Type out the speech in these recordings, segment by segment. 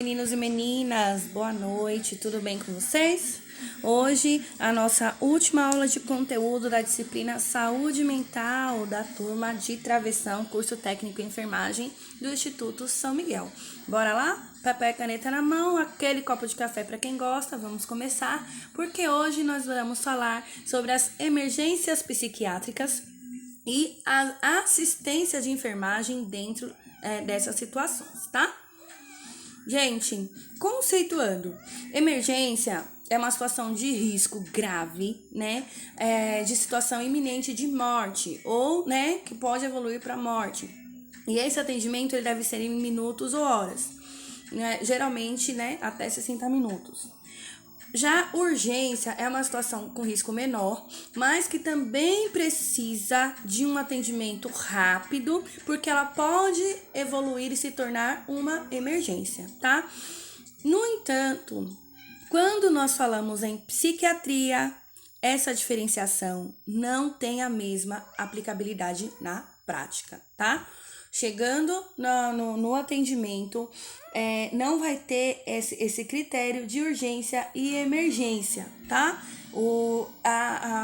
Meninos e meninas, boa noite, tudo bem com vocês? Hoje, a nossa última aula de conteúdo da disciplina Saúde Mental da turma de Travessão, curso técnico em enfermagem do Instituto São Miguel. Bora lá? Papel e caneta na mão, aquele copo de café para quem gosta, vamos começar, porque hoje nós vamos falar sobre as emergências psiquiátricas e a assistência de enfermagem dentro dessas situações, tá? Gente, conceituando, emergência é uma situação de risco grave, né? De situação iminente de morte ou, né, que pode evoluir para morte. E esse atendimento ele deve ser em minutos ou horas, né? Geralmente, né, até 60 minutos. Já urgência é uma situação com risco menor, mas que também precisa de um atendimento rápido, porque ela pode evoluir e se tornar uma emergência, tá? No entanto, quando nós falamos em psiquiatria, essa diferenciação não tem a mesma aplicabilidade na prática, tá? Chegando no atendimento, não vai ter esse critério de urgência e emergência, tá?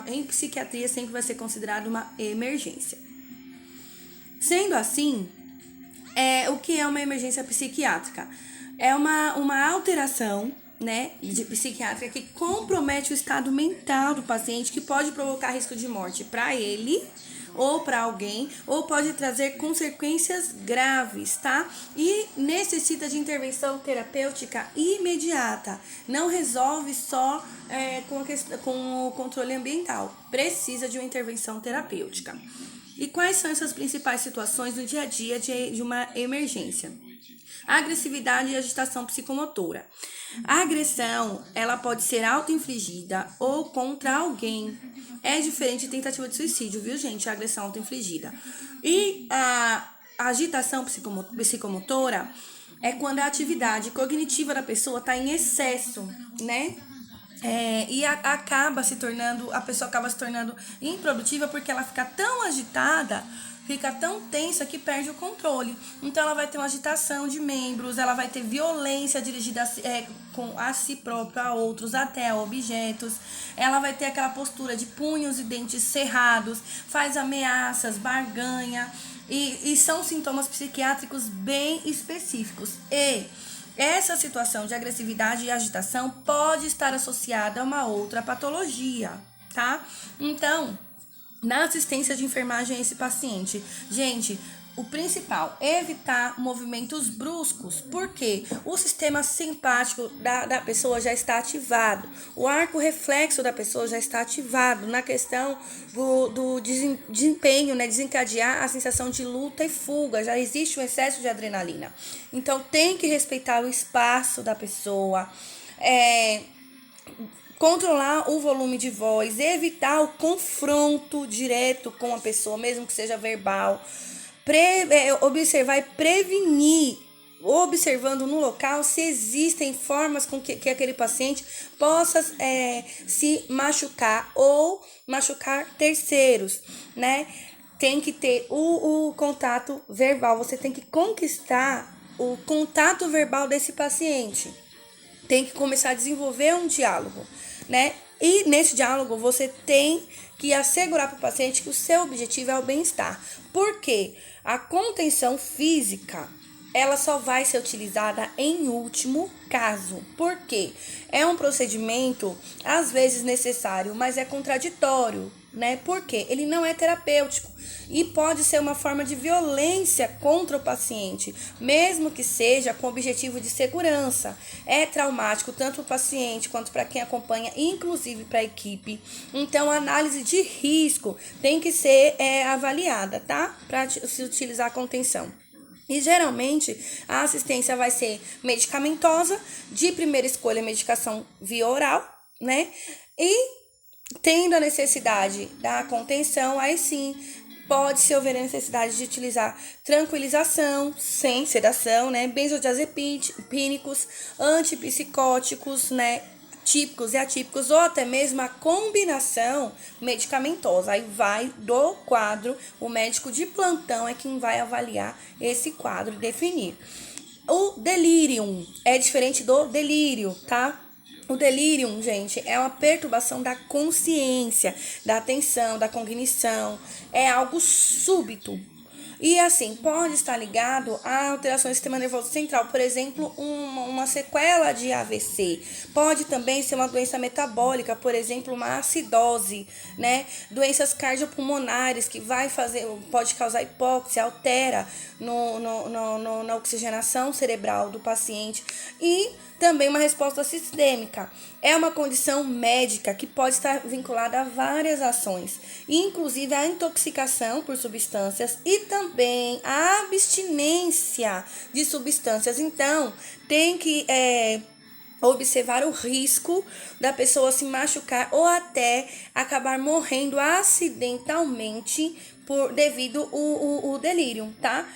Em psiquiatria sempre vai ser considerado uma emergência. Sendo assim, o que é uma emergência psiquiátrica? É uma alteração, né, de psiquiátrica que compromete o estado mental do paciente, que pode provocar risco de morte para ele ou para alguém, ou pode trazer consequências graves, tá? E necessita de intervenção terapêutica imediata. Não resolve só com o controle ambiental. Precisa de uma intervenção terapêutica. E quais são essas principais situações no dia a dia de uma emergência? Agressividade e agitação psicomotora. A agressão, ela pode ser auto-infligida ou contra alguém. É diferente de tentativa de suicídio, viu, gente? A agressão auto-infligida. E a agitação psicomotora é quando a atividade cognitiva da pessoa está em excesso, né? A pessoa acaba se tornando improdutiva porque ela fica tão agitada, fica tão tensa que perde o controle. Então ela vai ter uma agitação de membros, ela vai ter violência dirigida a si própria, a outros, até a objetos. Ela vai ter aquela postura de punhos e dentes cerrados, faz ameaças, barganha. E são sintomas psiquiátricos bem específicos. Essa situação de agressividade e agitação pode estar associada a uma outra patologia, tá? Então, na assistência de enfermagem a esse paciente, gente, o principal é evitar movimentos bruscos, porque o sistema simpático da pessoa já está ativado, o arco reflexo da pessoa já está ativado na questão do desempenho, né, desencadear a sensação de luta e fuga, já existe um excesso de adrenalina. Então tem que respeitar o espaço da pessoa, controlar o volume de voz, evitar o confronto direto com a pessoa, mesmo que seja verbal, observar e prevenir, observando no local se existem formas com que aquele paciente possa se machucar ou machucar terceiros, né? Tem que ter o contato verbal, você tem que conquistar o contato verbal desse paciente. Tem que começar a desenvolver um diálogo, né? E nesse diálogo você tem que assegurar para o paciente que o seu objetivo é o bem-estar. Por quê? A contenção física, ela só vai ser utilizada em último caso. Por quê? É um procedimento, às vezes necessário, mas é contraditório, né? Porque ele não é terapêutico e pode ser uma forma de violência contra o paciente, mesmo que seja com objetivo de segurança. É traumático tanto para o paciente quanto para quem acompanha, inclusive para a equipe. Então, a análise de risco tem que ser avaliada, tá? Para se utilizar a contenção. E geralmente a assistência vai ser medicamentosa, de primeira escolha medicação via oral, né? E tendo a necessidade da contenção, aí sim pode-se haver a necessidade de utilizar tranquilização, sem sedação, né? Benzodiazepínicos, antipsicóticos, né? Típicos e atípicos, ou até mesmo a combinação medicamentosa. Aí vai do quadro, o médico de plantão é quem vai avaliar esse quadro e definir. O delirium é diferente do delírio, tá? O delirium, gente, é uma perturbação da consciência, da atenção, da cognição. É algo súbito. E assim, pode estar ligado a alterações do sistema nervoso central, por exemplo, uma sequela de AVC. Pode também ser uma doença metabólica, por exemplo, uma acidose, né? Doenças cardiopulmonares que pode causar hipóxia, altera na oxigenação cerebral do paciente. E também uma resposta sistêmica. É uma condição médica que pode estar vinculada a várias ações, inclusive a intoxicação por substâncias e também a abstinência de substâncias. Então, tem que observar o risco da pessoa se machucar ou até acabar morrendo acidentalmente devido ao delírio, tá?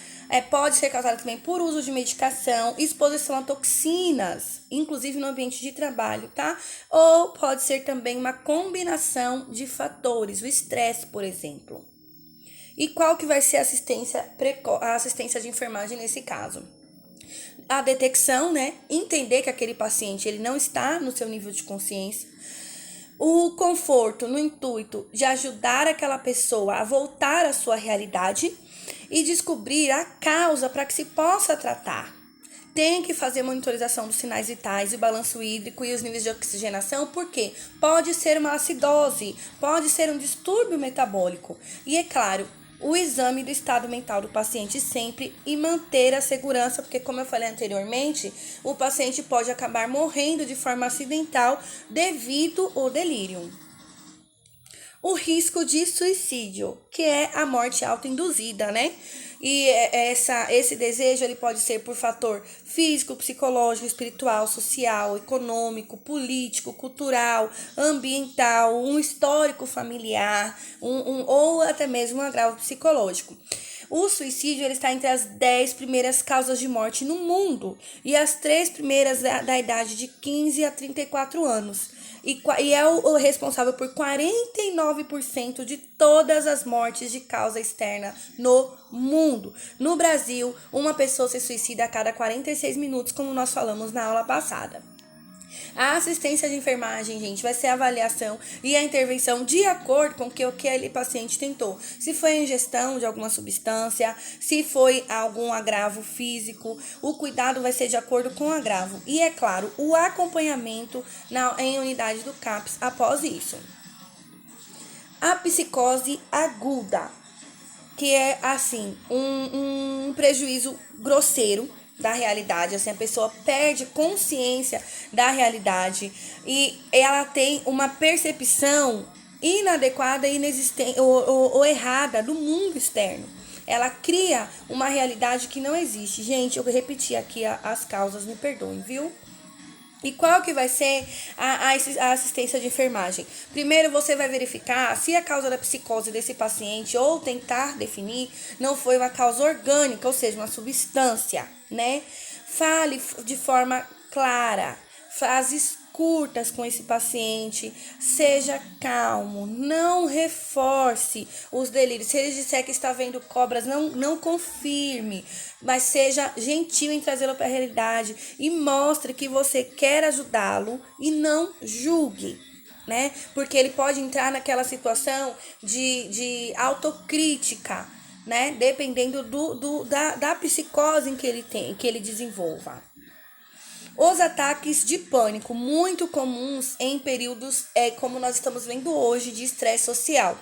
Pode ser causado também por uso de medicação, exposição a toxinas, inclusive no ambiente de trabalho, tá? Ou pode ser também uma combinação de fatores, o estresse, por exemplo. E qual que vai ser a assistência de enfermagem nesse caso? A detecção, né? Entender que aquele paciente ele não está no seu nível de consciência. O conforto no intuito de ajudar aquela pessoa a voltar à sua realidade e descobrir a causa para que se possa tratar. Tem que fazer monitorização dos sinais vitais, o balanço hídrico e os níveis de oxigenação, porque pode ser uma acidose, pode ser um distúrbio metabólico. E é claro, o exame do estado mental do paciente sempre e manter a segurança, porque como eu falei anteriormente, o paciente pode acabar morrendo de forma acidental devido ao delírio. O risco de suicídio, que é a morte autoinduzida, né? E esse desejo ele pode ser por fator físico, psicológico, espiritual, social, econômico, político, cultural, ambiental, um histórico familiar, ou até mesmo um agravo psicológico. O suicídio ele está entre as 10 primeiras causas de morte no mundo e as 3 primeiras da idade de 15 a 34 anos. E é o responsável por 49% de todas as mortes de causa externa no mundo. No Brasil, uma pessoa se suicida a cada 46 minutos, como nós falamos na aula passada. A assistência de enfermagem, gente, vai ser a avaliação e a intervenção de acordo com o que aquele paciente tentou. Se foi a ingestão de alguma substância, se foi algum agravo físico, o cuidado vai ser de acordo com o agravo. E, é claro, o acompanhamento em unidade do CAPS após isso. A psicose aguda, que é, assim, um prejuízo grosseiro da realidade, assim, a pessoa perde consciência da realidade e ela tem uma percepção inadequada, inexistente ou errada do mundo externo. Ela cria uma realidade que não existe. Gente, eu repeti aqui as causas, me perdoem, viu? E qual que vai ser a assistência de enfermagem? Primeiro, você vai verificar se a causa da psicose desse paciente, ou tentar definir, não foi uma causa orgânica, ou seja, uma substância, né? Fale de forma clara, frases curtas com esse paciente, seja calmo, não reforce os delírios. Se ele disser que está vendo cobras, não confirme, mas seja gentil em trazê-lo para a realidade e mostre que você quer ajudá-lo e não julgue, né? Porque ele pode entrar naquela situação de autocrítica, né? Dependendo da psicose em que ele desenvolva. Os ataques de pânico, muito comuns em períodos, como nós estamos vendo hoje, de estresse social,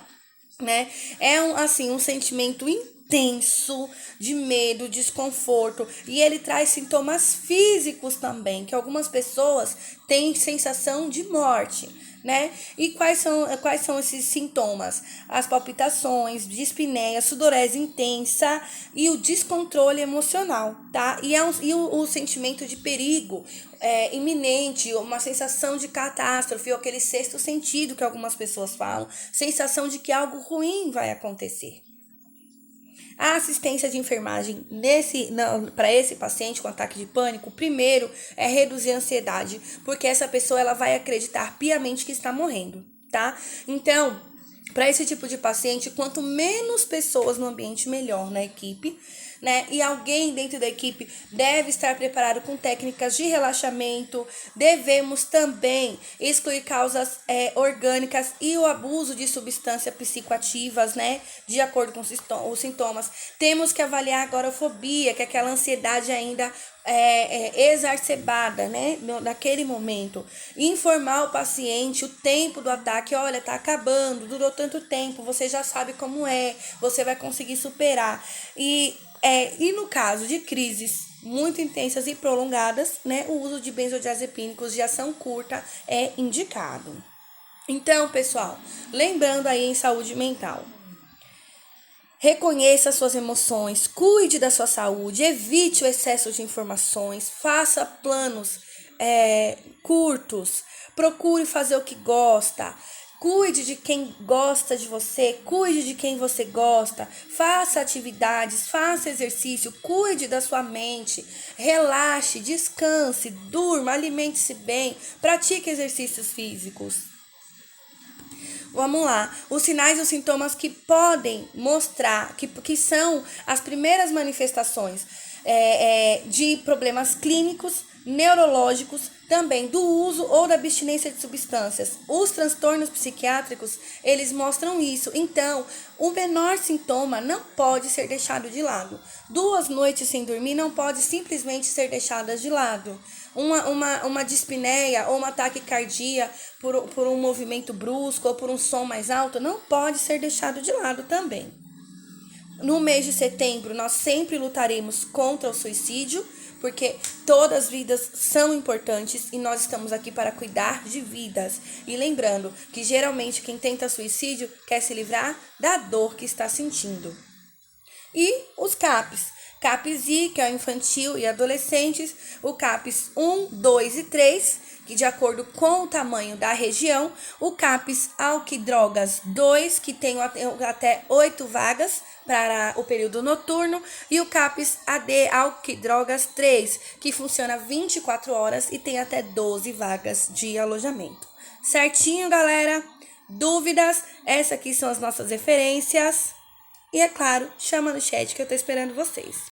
né? É um sentimento intenso de medo, desconforto, e ele traz sintomas físicos também, que algumas pessoas têm sensação de morte, né? E quais são esses sintomas? As palpitações, dispneia, sudorese intensa e o descontrole emocional, tá? E o sentimento de perigo iminente, uma sensação de catástrofe, ou aquele sexto sentido que algumas pessoas falam, sensação de que algo ruim vai acontecer. A assistência de enfermagem para esse paciente com ataque de pânico, primeiro é reduzir a ansiedade, porque essa pessoa ela vai acreditar piamente que está morrendo, tá? Então, para esse tipo de paciente, quanto menos pessoas no ambiente, melhor na equipe. né? E alguém dentro da equipe deve estar preparado com técnicas de relaxamento. Devemos também excluir causas orgânicas e o abuso de substâncias psicoativas, né? De acordo com os sintomas. Temos que avaliar a agorafobia, que é aquela ansiedade ainda exacerbada, né? Naquele momento. Informar o paciente o tempo do ataque. Olha, tá acabando, durou tanto tempo, você já sabe como é, você vai conseguir superar. E no caso de crises muito intensas e prolongadas, né, o uso de benzodiazepínicos de ação curta é indicado. Então, pessoal, lembrando aí em saúde mental, reconheça suas emoções, cuide da sua saúde, evite o excesso de informações, faça planos curtos, procure fazer o que gosta, cuide de quem gosta de você, cuide de quem você gosta, faça atividades, faça exercício, cuide da sua mente, relaxe, descanse, durma, alimente-se bem, pratique exercícios físicos. Vamos lá, os sinais e os sintomas que podem mostrar, que são as primeiras manifestações de problemas clínicos, neurológicos, também do uso ou da abstinência de substâncias. Os transtornos psiquiátricos, eles mostram isso. Então, o menor sintoma não pode ser deixado de lado. 2 noites sem dormir não pode simplesmente ser deixadas de lado. Uma dispneia ou uma taquicardia por um movimento brusco ou por um som mais alto não pode ser deixado de lado também. No mês de setembro, nós sempre lutaremos contra o suicídio, porque todas as vidas são importantes e nós estamos aqui para cuidar de vidas. E lembrando que geralmente quem tenta suicídio quer se livrar da dor que está sentindo. E os CAPs. CAPS-I, que é o infantil e adolescentes, o CAPS 1, 2 e 3, que de acordo com o tamanho da região, o CAPS Alquidrogas 2, que tem até 8 vagas para o período noturno, e o CAPS AD Alquidrogas 3, que funciona 24 horas e tem até 12 vagas de alojamento. Certinho, galera? Dúvidas? Essas aqui são as nossas referências. E é claro, chama no chat que eu tô esperando vocês.